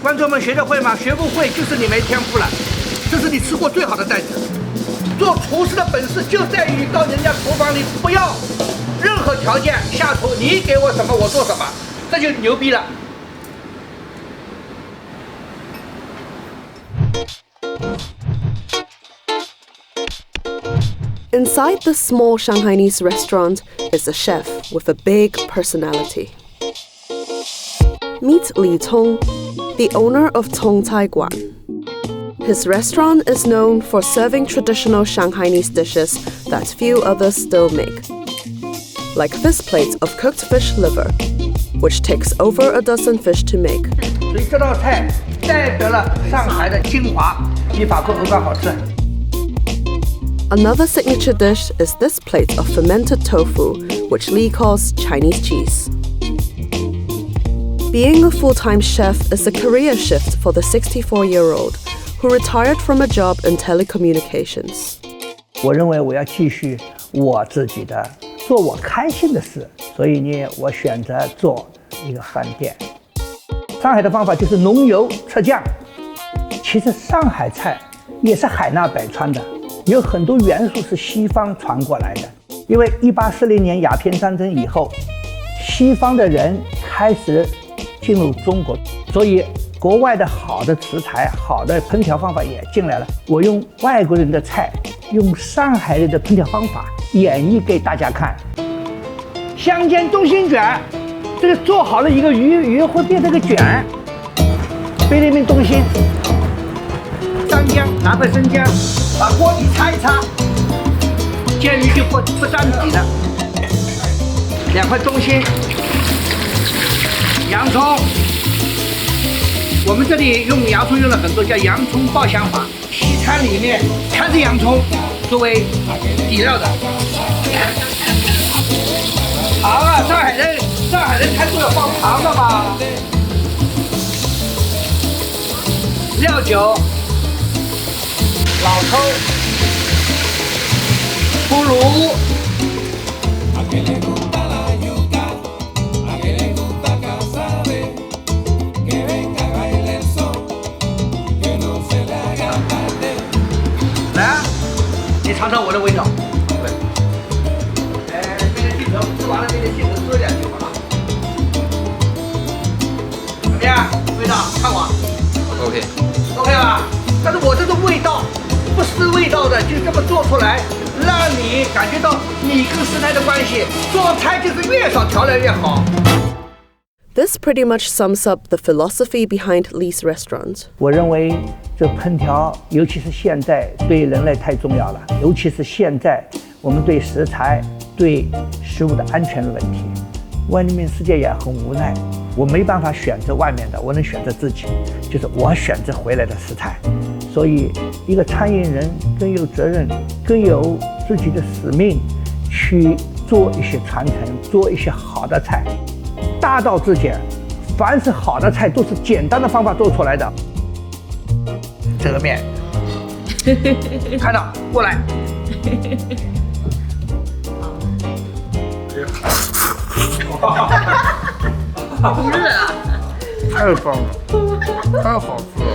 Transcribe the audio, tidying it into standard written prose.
观众们学得会吗？学不会就是你没天赋了。这是你吃过最好的袋子。做厨师的本事就在于到人家厨房里不要任何条件下厨，你给我什么我做什么，这就牛逼了。Inside the small Shanghainese restaurant is a chef with a big personality. Meet Li Cong, the owner of Cong Guan. His restaurant is known for serving traditional Shanghainese dishes that few others still make. Like this plate of cooked fish liver, which takes over a dozen fish to make. 所以这道菜代表了上海的精华，比法国鹅肝好吃。Another signature dish is this plate of fermented tofu, which Li calls Chinese cheese. Being a full-time chef is a career shift for the 64-year-old, who retired from a job in telecommunications. 我认为我要继续我自己的，做我开心的事，所以呢，我选择做一个饭店。上海的方法就是浓油赤酱，其实上海菜也是海纳百川的。有很多元素是西方传过来的，因为1840年鸦片战争以后，西方的人开始进入中国，所以国外的好的食材、好的烹调方法也进来了。我用外国人的菜，用上海人的烹调方法演绎给大家看。香煎东星卷，这个做好了一个鱼会变成个卷。菲律宾东星，生姜，拿块生姜。把锅底擦一擦，煎鱼就不粘底了。2块中心，洋葱，我们这里用洋葱用了很多，叫洋葱爆香法。西餐里面全是洋葱作为底料的。糖啊，上海人餐桌要放糖的嘛。料酒。老抽、腐乳，来啊，你尝尝我的味道。哎，对着镜头，吃完了对着镜头说2句话。怎么样？味道？看我。OK 吧？但是我这个味道。不失味道的，就这么做出来，让你感觉到你跟食材的关系。做菜就是越少调料越好。This pretty much sums up the philosophy behind Li's restaurant. 我认为这烹调，尤其是现在对人类太重要了，尤其是现在我们对食材、对食物的安全的问题，外面世界也很无奈。我没办法选择外面的，我能选择自己，就是我选择回来的食材。所以，一个餐饮人更有责任，更有自己的使命，去做一些传承，做一些好的菜。大道至简，凡是好的菜都是简单的方法做出来的。这个面，看到过来。不热啊！太棒了，太好吃了。